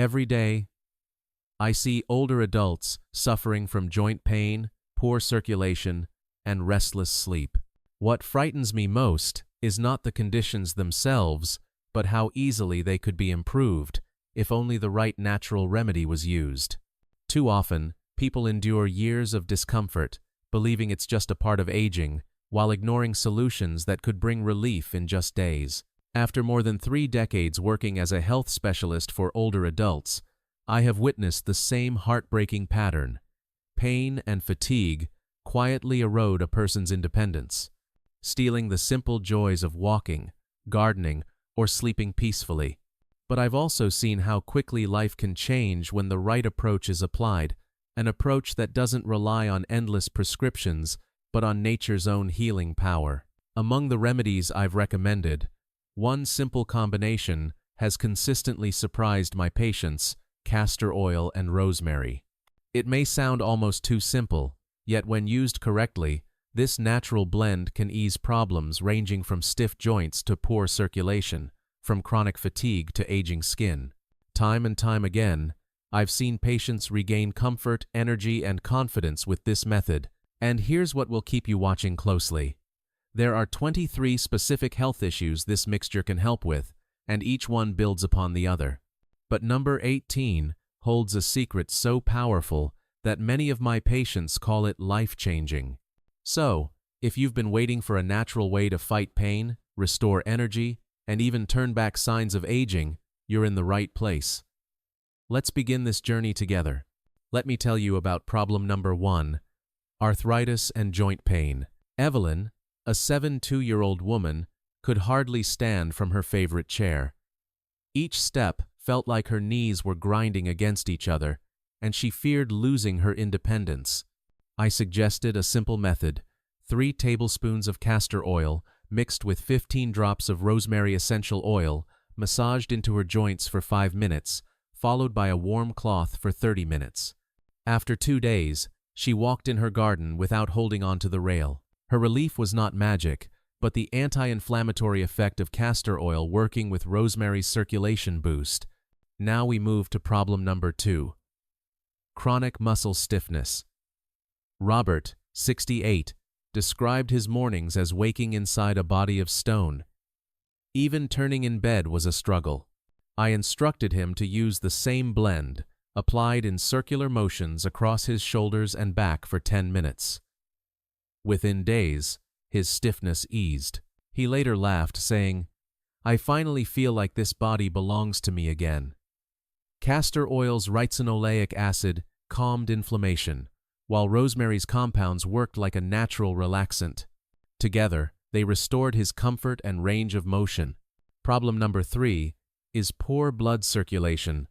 Every day, I see older adults suffering from joint pain, poor circulation, and restless sleep. What frightens me most is not the conditions themselves, but how easily they could be improved if only the right natural remedy was used. Too often, people endure years of discomfort, believing it's just a part of aging, while ignoring solutions that could bring relief in just days. After more than 3 decades working as a health specialist for older adults, I have witnessed the same heartbreaking pattern. Pain and fatigue quietly erode a person's independence, stealing the simple joys of walking, gardening, or sleeping peacefully. But I've also seen how quickly life can change when the right approach is applied, an approach that doesn't rely on endless prescriptions, but on nature's own healing power. Among the remedies I've recommended, one simple combination has consistently surprised my patients: castor oil and rosemary. It may sound almost too simple, yet when used correctly, this natural blend can ease problems ranging from stiff joints to poor circulation, from chronic fatigue to aging skin. Time and time again, I've seen patients regain comfort, energy, and confidence with this method. And here's what will keep you watching closely. There are 23 specific health issues this mixture can help with, and each one builds upon the other. But number 18 holds a secret so powerful that many of my patients call it life-changing. So, if you've been waiting for a natural way to fight pain, restore energy, and even turn back signs of aging, you're in the right place. Let's begin this journey together. Let me tell you about problem number 1, arthritis and joint pain. Evelyn, a 72-year-old woman, could hardly stand from her favorite chair. Each step felt like her knees were grinding against each other, and she feared losing her independence. I suggested a simple method: 3 tablespoons of castor oil mixed with 15 drops of rosemary essential oil, massaged into her joints for 5 minutes, followed by a warm cloth for 30 minutes. After 2 days, she walked in her garden without holding onto the rail. Her relief was not magic, but the anti-inflammatory effect of castor oil working with rosemary's circulation boost. Now we move to problem number 2, chronic muscle stiffness. Robert, 68, described his mornings as waking inside a body of stone. Even turning in bed was a struggle. I instructed him to use the same blend, applied in circular motions across his shoulders and back for 10 minutes. Within days, his stiffness eased. He later laughed, saying, "I finally feel like this body belongs to me again." Castor oil's ricinoleic acid calmed inflammation, while rosemary's compounds worked like a natural relaxant. Together, they restored his comfort and range of motion. Problem number 3 is poor blood circulation,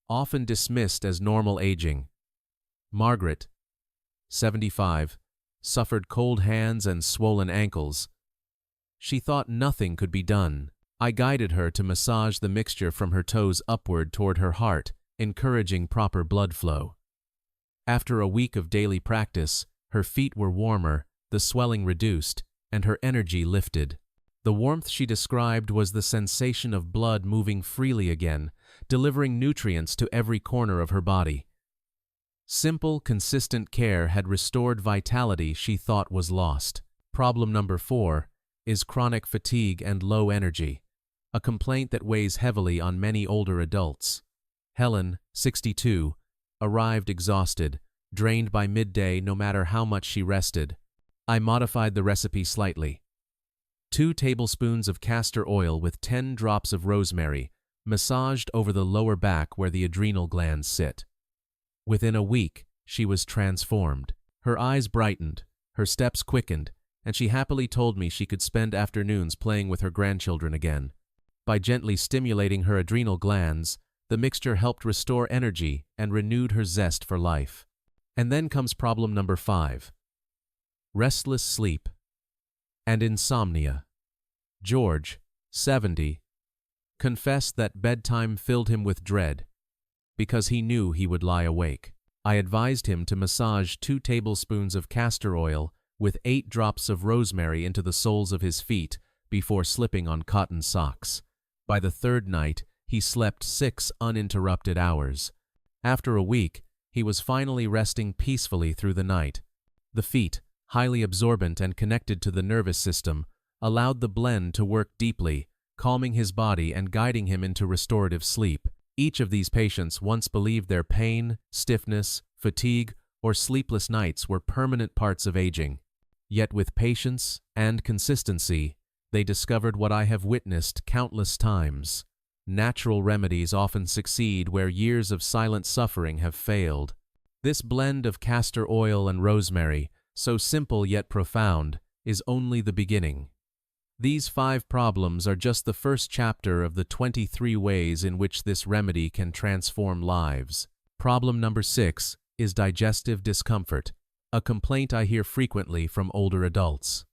often dismissed as normal aging. Margaret, 75, suffered cold hands and swollen ankles. She thought nothing could be done. I guided her to massage the mixture from her toes upward toward her heart, encouraging proper blood flow. After a week of daily practice, her feet were warmer, the swelling reduced, and her energy lifted. The warmth she described was the sensation of blood moving freely again, delivering nutrients to every corner of her body. Simple, consistent care had restored vitality she thought was lost. Problem number 4 is chronic fatigue and low energy, a complaint that weighs heavily on many older adults. Helen, 62, arrived exhausted, drained by midday no matter how much she rested. I modified the recipe slightly. 2 tablespoons of castor oil with 10 drops of rosemary, massaged over the lower back where the adrenal glands sit. Within a week, she was transformed. Her eyes brightened, her steps quickened, and she happily told me she could spend afternoons playing with her grandchildren again. By gently stimulating her adrenal glands, the mixture helped restore energy and renewed her zest for life. And then comes problem number 5, restless sleep and insomnia. George, 70, confessed that bedtime filled him with dread because he knew he would lie awake. I advised him to massage 2 tablespoons of castor oil with 8 drops of rosemary into the soles of his feet before slipping on cotton socks. By the 3rd night, he slept 6 uninterrupted hours. After a week, he was finally resting peacefully through the night. The feet, highly absorbent and connected to the nervous system, allowed the blend to work deeply, calming his body and guiding him into restorative sleep. Each of these patients once believed their pain, stiffness, fatigue, or sleepless nights were permanent parts of aging. Yet with patience and consistency, they discovered what I have witnessed countless times. Natural remedies often succeed where years of silent suffering have failed. This blend of castor oil and rosemary, so simple yet profound, is only the beginning. These 5 problems are just the first chapter of the 23 ways in which this remedy can transform lives. Problem number 6 is digestive discomfort, a complaint I hear frequently from older adults.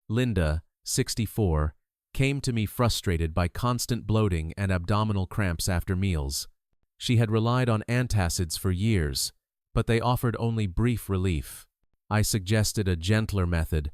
Linda, 64, came to me frustrated by constant bloating and abdominal cramps after meals. She had relied on antacids for years, but they offered only brief relief. I suggested a gentler method: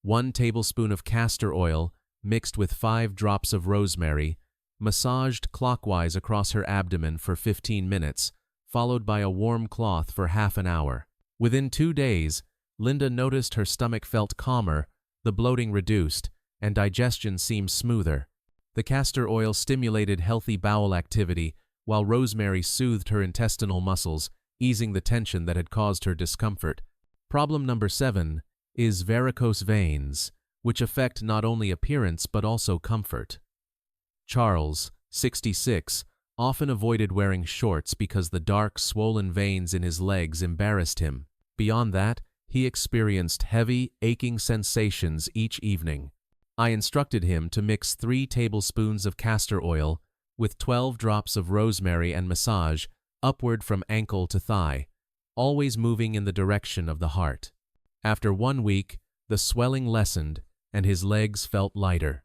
1 tablespoon of castor oil mixed with 5 drops of rosemary, massaged clockwise across her abdomen for 15 minutes, followed by a warm cloth for half an hour. Within 2 days, Linda noticed her stomach felt calmer, the bloating reduced, and digestion seemed smoother. The castor oil stimulated healthy bowel activity, while rosemary soothed her intestinal muscles, easing the tension that had caused her discomfort. Problem number 7 is varicose veins, which affect not only appearance but also comfort. Charles, 66, often avoided wearing shorts because the dark, swollen veins in his legs embarrassed him. Beyond that, he experienced heavy, aching sensations each evening. I instructed him to mix 3 tablespoons of castor oil with 12 drops of rosemary and massage upward from ankle to thigh, always moving in the direction of the heart. After 1 week, the swelling lessened and his legs felt lighter.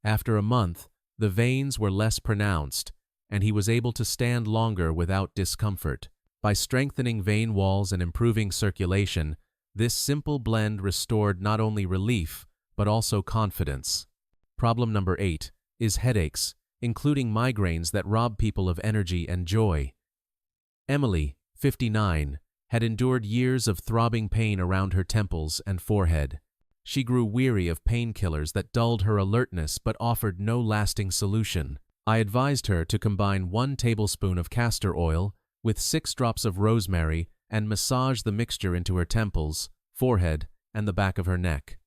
After a month, the veins were less pronounced, and he was able to stand longer without discomfort. By strengthening vein walls and improving circulation, this simple blend restored not only relief, but also confidence. Problem number 8 is headaches, including migraines that rob people of energy and joy. Emily, 59, had endured years of throbbing pain around her temples and forehead. She grew weary of painkillers that dulled her alertness but offered no lasting solution. I advised her to combine 1 tablespoon of castor oil with 6 drops of rosemary and massage the mixture into her temples, forehead, and the back of her neck.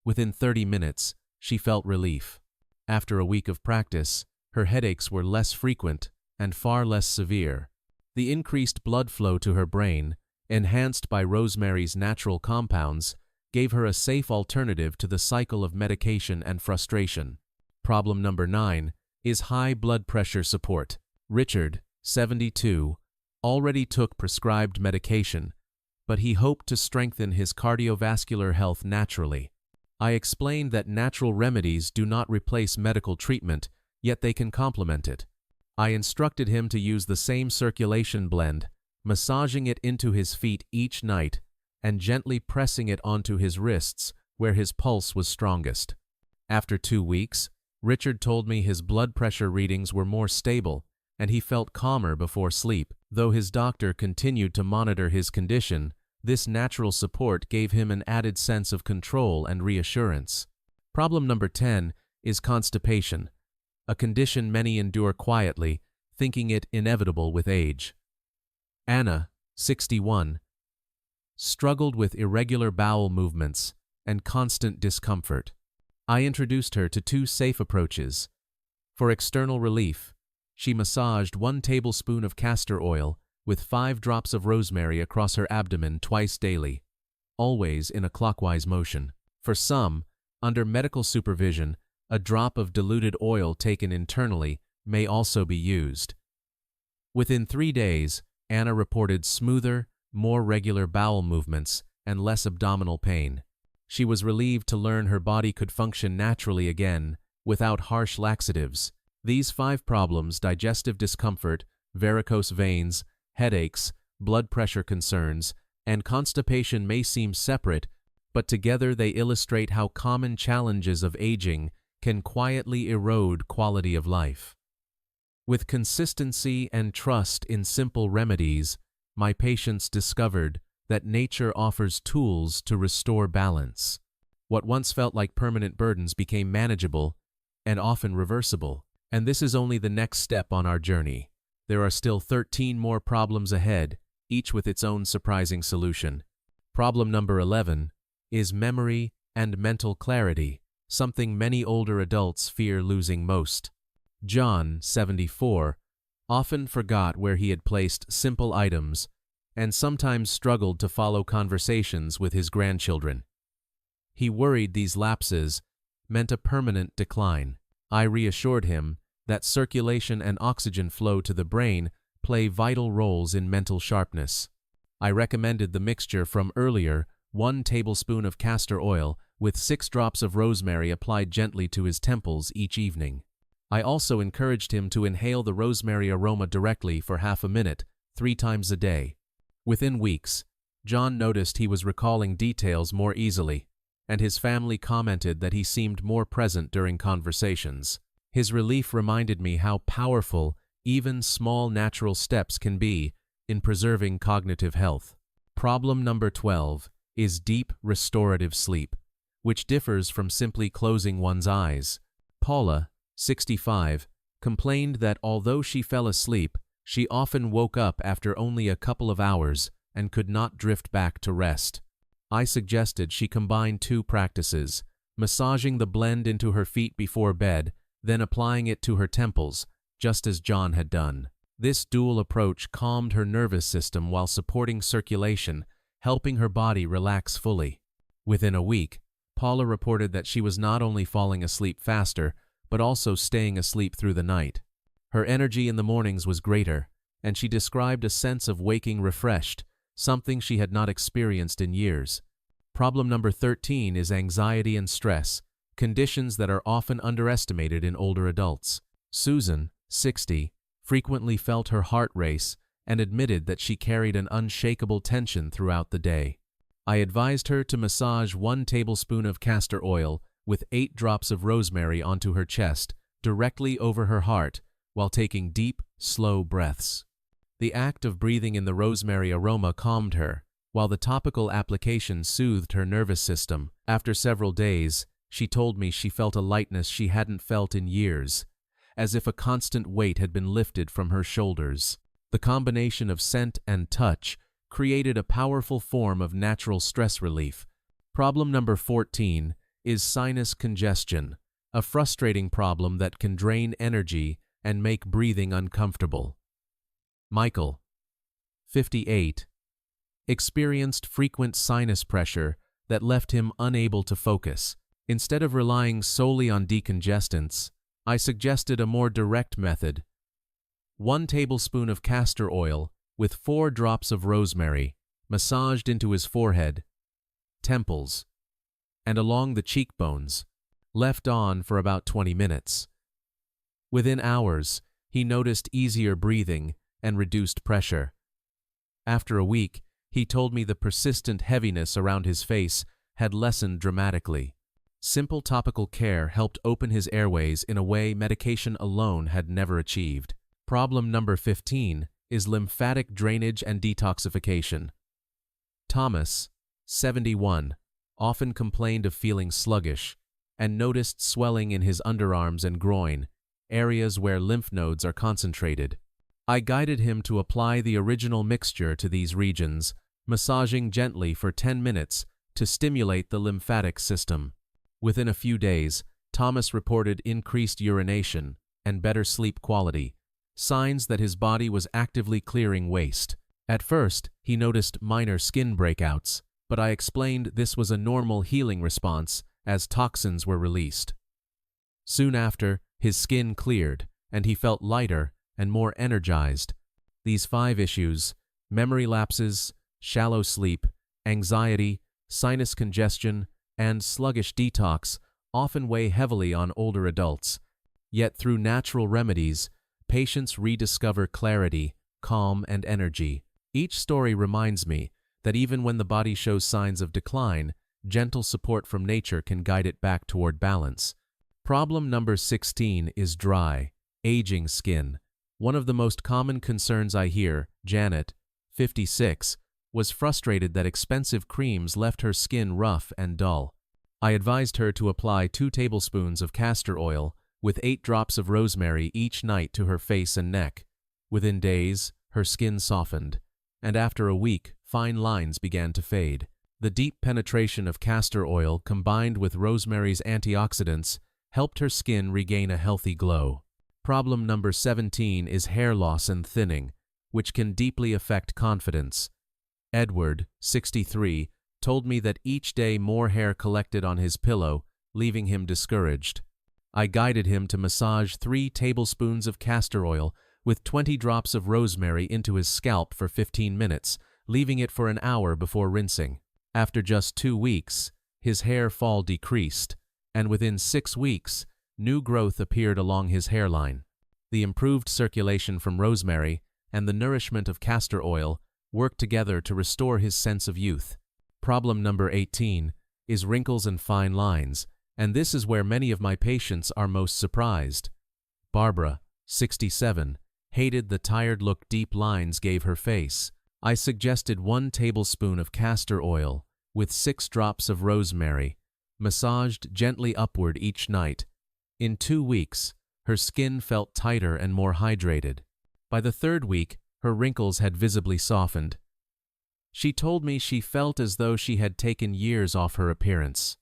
Within 30 minutes, she felt relief. After a week of practice, her headaches were less frequent and far less severe. The increased blood flow to her brain, enhanced by rosemary's natural compounds, gave her a safe alternative to the cycle of medication and frustration. Problem number 9 is high blood pressure support. Richard, 72, already took prescribed medication, but he hoped to strengthen his cardiovascular health naturally. I explained that natural remedies do not replace medical treatment, yet they can complement it. I instructed him to use the same circulation blend, massaging it into his feet each night and gently pressing it onto his wrists where his pulse was strongest. After 2 weeks, Richard told me his blood pressure readings were more stable and he felt calmer before sleep. Though his doctor continued to monitor his condition, this natural support gave him an added sense of control and reassurance. Problem number 10 is constipation, a condition many endure quietly, thinking it inevitable with age. Anna, 61, struggled with irregular bowel movements and constant discomfort. I introduced her to 2 safe approaches. For external relief, she massaged 1 tablespoon of castor oil with 5 drops of rosemary across her abdomen twice daily, always in a clockwise motion. For some, under medical supervision, a drop of diluted oil taken internally may also be used. Within 3 days, Anna reported smoother, more regular bowel movements and less abdominal pain. She was relieved to learn her body could function naturally again, without harsh laxatives. These 5 problems, digestive discomfort, varicose veins, headaches, blood pressure concerns, and constipation, may seem separate, but together they illustrate how common challenges of aging can quietly erode quality of life. With consistency and trust in simple remedies, my patients discovered that nature offers tools to restore balance. What once felt like permanent burdens became manageable and often reversible. And this is only the next step on our journey. There are still 13 more problems ahead, each with its own surprising solution. Problem number 11 is memory and mental clarity, something many older adults fear losing most. John, 74, often forgot where he had placed simple items and sometimes struggled to follow conversations with his grandchildren. He worried these lapses meant a permanent decline. I reassured him that circulation and oxygen flow to the brain play vital roles in mental sharpness. I recommended the mixture from earlier, 1 tablespoon of castor oil with 6 drops of rosemary applied gently to his temples each evening. I also encouraged him to inhale the rosemary aroma directly for half a minute, 3 times a day. Within weeks, John noticed he was recalling details more easily, and his family commented that he seemed more present during conversations. His relief reminded me how powerful even small natural steps can be in preserving cognitive health. Problem number 12 is deep restorative sleep, which differs from simply closing one's eyes. Paula, 65, complained that although she fell asleep, she often woke up after only a couple of hours and could not drift back to rest. I suggested she combine 2 practices, massaging the blend into her feet before bed, then applying it to her temples, just as John had done. This dual approach calmed her nervous system while supporting circulation, helping her body relax fully. Within a week, Paula reported that she was not only falling asleep faster, but also staying asleep through the night. Her energy in the mornings was greater, and she described a sense of waking refreshed, something she had not experienced in years. Problem number 13 is anxiety and stress, conditions that are often underestimated in older adults. Susan, 60, frequently felt her heart race and admitted that she carried an unshakable tension throughout the day. I advised her to massage 1 tablespoon of castor oil with 8 drops of rosemary onto her chest, directly over her heart, while taking deep, slow breaths. The act of breathing in the rosemary aroma calmed her, while the topical application soothed her nervous system. After several days, she told me she felt a lightness she hadn't felt in years, as if a constant weight had been lifted from her shoulders. The combination of scent and touch created a powerful form of natural stress relief. Problem number 14 is sinus congestion, a frustrating problem that can drain energy and make breathing uncomfortable. Michael, 58, experienced frequent sinus pressure that left him unable to focus. Instead of relying solely on decongestants, I suggested a more direct method. 1 tablespoon of castor oil with 4 drops of rosemary massaged into his forehead, temples, and along the cheekbones, left on for about 20 minutes. Within hours, he noticed easier breathing and reduced pressure. After a week, he told me the persistent heaviness around his face had lessened dramatically. Simple topical care helped open his airways in a way medication alone had never achieved. Problem number 15 is lymphatic drainage and detoxification. Thomas, 71, often complained of feeling sluggish and noticed swelling in his underarms and groin, areas where lymph nodes are concentrated. I guided him to apply the original mixture to these regions, massaging gently for 10 minutes to stimulate the lymphatic system. Within a few days, Thomas reported increased urination and better sleep quality, signs that his body was actively clearing waste. At first, he noticed minor skin breakouts, but I explained this was a normal healing response as toxins were released. Soon after, his skin cleared, and he felt lighter and more energized. These 5 issues, memory lapses, shallow sleep, anxiety, sinus congestion, and sluggish detox, often weigh heavily on older adults. Yet through natural remedies, patients rediscover clarity, calm, and energy. Each story reminds me that even when the body shows signs of decline, gentle support from nature can guide it back toward balance. Problem number 16 is dry, aging skin. One of the most common concerns I hear, Janet, 56, was frustrated that expensive creams left her skin rough and dull. I advised her to apply 2 tablespoons of castor oil with 8 drops of rosemary each night to her face and neck. Within days, her skin softened, and after a week, fine lines began to fade. The deep penetration of castor oil combined with rosemary's antioxidants helped her skin regain a healthy glow. Problem number 17 is hair loss and thinning, which can deeply affect confidence. Edward, 63, told me that each day more hair collected on his pillow, leaving him discouraged. I guided him to massage 3 tablespoons of castor oil with 20 drops of rosemary into his scalp for 15 minutes, leaving it for an hour before rinsing. After just 2 weeks, his hair fall decreased, and within 6 weeks, new growth appeared along his hairline. The improved circulation from rosemary and the nourishment of castor oil worked together to restore his sense of youth. Problem number 18 is wrinkles and fine lines, and this is where many of my patients are most surprised. Barbara, 67, hated the tired look deep lines gave her face. I suggested 1 tablespoon of castor oil with 6 drops of rosemary, massaged gently upward each night. In 2 weeks, her skin felt tighter and more hydrated. By the 3rd week, her wrinkles had visibly softened. She told me she felt as though she had taken years off her appearance.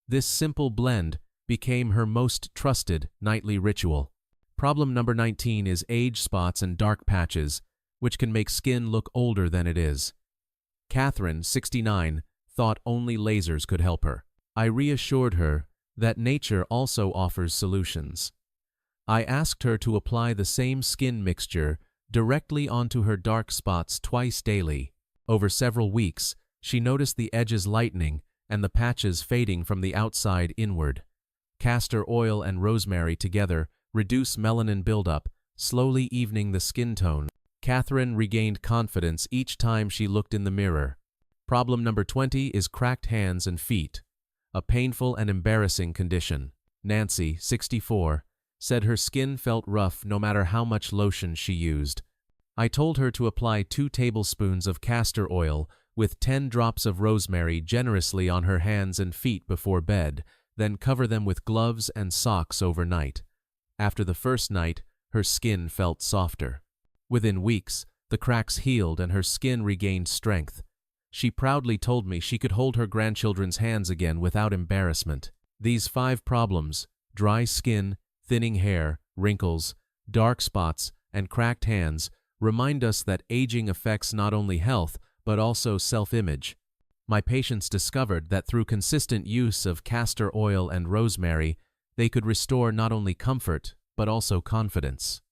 This simple blend became her most trusted nightly ritual. Problem number 19 is age spots and dark patches, which can make skin look older than it is. Catherine, 69, thought only lasers could help her. I reassured her that nature also offers solutions. I asked her to apply the same skin mixture directly onto her dark spots twice daily. Over several weeks, she noticed the edges lightening and the patches fading from the outside inward. Castor oil and rosemary together reduce melanin buildup, slowly evening the skin tone. Catherine regained confidence each time she looked in the mirror. Problem number 20 is cracked hands and feet, a painful and embarrassing condition. Nancy, 64, said her skin felt rough no matter how much lotion she used. I told her to apply 2 tablespoons of castor oil with 10 drops of rosemary generously on her hands and feet before bed, then cover them with gloves and socks overnight. After the first night, her skin felt softer. Within weeks, the cracks healed and her skin regained strength. She proudly told me she could hold her grandchildren's hands again without embarrassment. These 5 problems, dry skin, thinning hair, wrinkles, dark spots, and cracked hands, remind us that aging affects not only health, but also self-image. My patients discovered that through consistent use of castor oil and rosemary, they could restore not only comfort, but also confidence.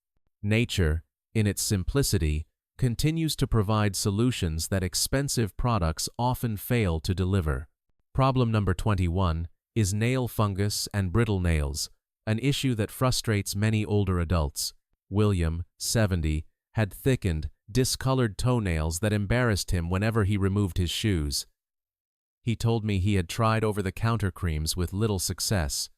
Nature, in its simplicity, continues to provide solutions that expensive products often fail to deliver. Problem number 21 is nail fungus and brittle nails, an issue that frustrates many older adults. William, 70, had thickened, discolored toenails that embarrassed him whenever he removed his shoes. He told me he had tried over-the-counter creams with little success.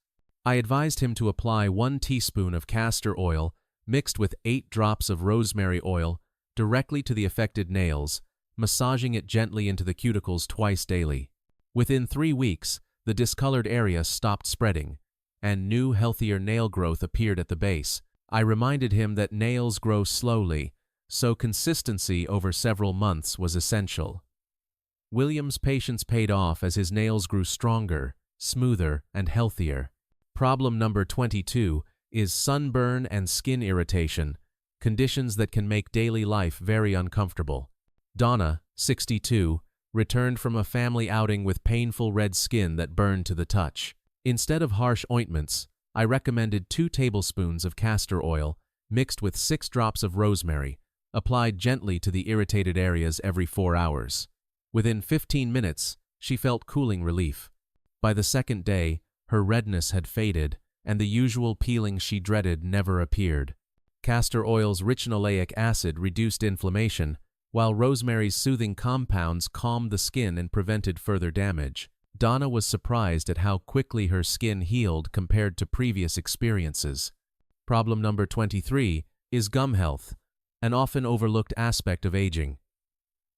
I advised him to apply 1 teaspoon of castor oil mixed with 8 drops of rosemary oil directly to the affected nails, massaging it gently into the cuticles twice daily. Within 3 weeks, the discolored area stopped spreading, and new, healthier nail growth appeared at the base. I reminded him that nails grow slowly, so consistency over several months was essential. William's patience paid off as his nails grew stronger, smoother, and healthier. Problem number 22 is sunburn and skin irritation, conditions that can make daily life very uncomfortable. Donna, 62, returned from a family outing with painful red skin that burned to the touch. Instead of harsh ointments, I recommended 2 tablespoons of castor oil mixed with 6 drops of rosemary, applied gently to the irritated areas every 4 hours. Within 15 minutes, she felt cooling relief. By the 2nd day, her redness had faded, and the usual peeling she dreaded never appeared. Castor oil's rich oleic acid reduced inflammation, while rosemary's soothing compounds calmed the skin and prevented further damage. Donna was surprised at how quickly her skin healed compared to previous experiences. Problem number 23 is gum health, an often overlooked aspect of aging.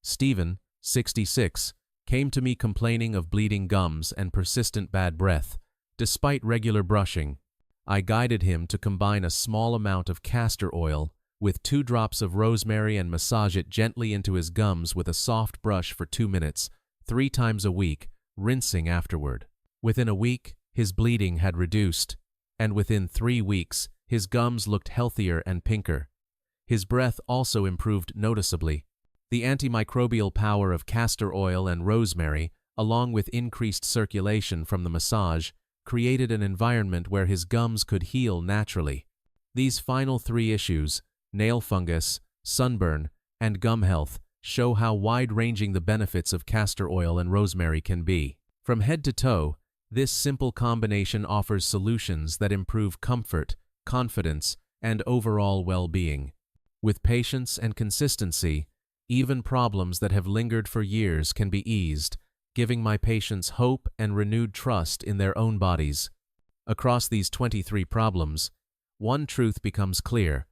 Stephen, 66, came to me complaining of bleeding gums and persistent bad breath, despite regular brushing. I guided him to combine a small amount of castor oil with 2 drops of rosemary and massage it gently into his gums with a soft brush for 2 minutes, 3 times a week, rinsing afterward. Within a week, his bleeding had reduced, and within 3 weeks, his gums looked healthier and pinker. His breath also improved noticeably. The antimicrobial power of castor oil and rosemary, along with increased circulation from the massage, created an environment where his gums could heal naturally. These final 3 issues, nail fungus, sunburn, and gum health, show how wide-ranging the benefits of castor oil and rosemary can be. From head to toe, this simple combination offers solutions that improve comfort, confidence, and overall well-being. With patience and consistency, even problems that have lingered for years can be eased, giving my patients hope and renewed trust in their own bodies. Across these 23 problems, one truth becomes clear.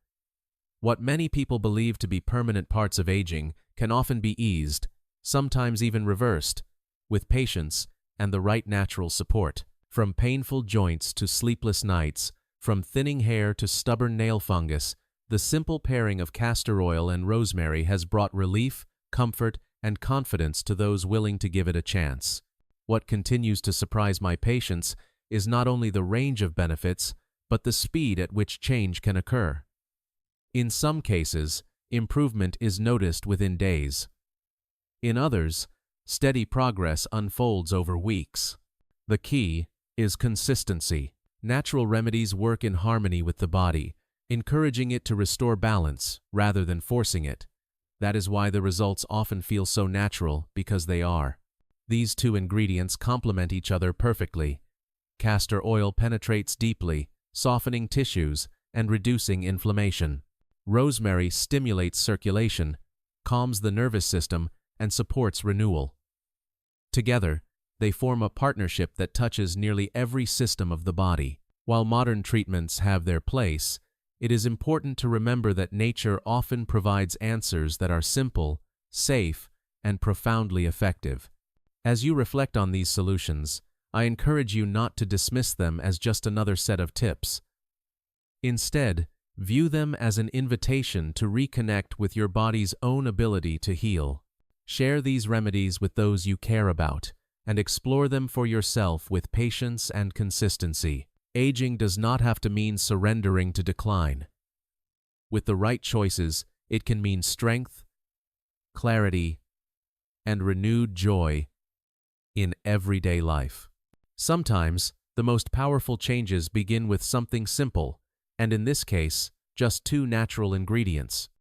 What many people believe to be permanent parts of aging can often be eased, sometimes even reversed, with patience and the right natural support. From painful joints to sleepless nights, from thinning hair to stubborn nail fungus, the simple pairing of castor oil and rosemary has brought relief, comfort, and confidence to those willing to give it a chance. What continues to surprise my patients is not only the range of benefits, but the speed at which change can occur. In some cases, improvement is noticed within days. In others, steady progress unfolds over weeks. The key is consistency. Natural remedies work in harmony with the body, encouraging it to restore balance rather than forcing it. That is why the results often feel so natural, because they are. These 2 ingredients complement each other perfectly. Castor oil penetrates deeply, softening tissues and reducing inflammation. Rosemary stimulates circulation, calms the nervous system, and supports renewal. Together, they form a partnership that touches nearly every system of the body. While modern treatments have their place, it is important to remember that nature often provides answers that are simple, safe, and profoundly effective. As you reflect on these solutions, I encourage you not to dismiss them as just another set of tips. Instead, view them as an invitation to reconnect with your body's own ability to heal. Share these remedies with those you care about, and explore them for yourself with patience and consistency. Aging does not have to mean surrendering to decline. With the right choices, it can mean strength, clarity, and renewed joy in everyday life. Sometimes, the most powerful changes begin with something simple, and in this case, just 2 natural ingredients.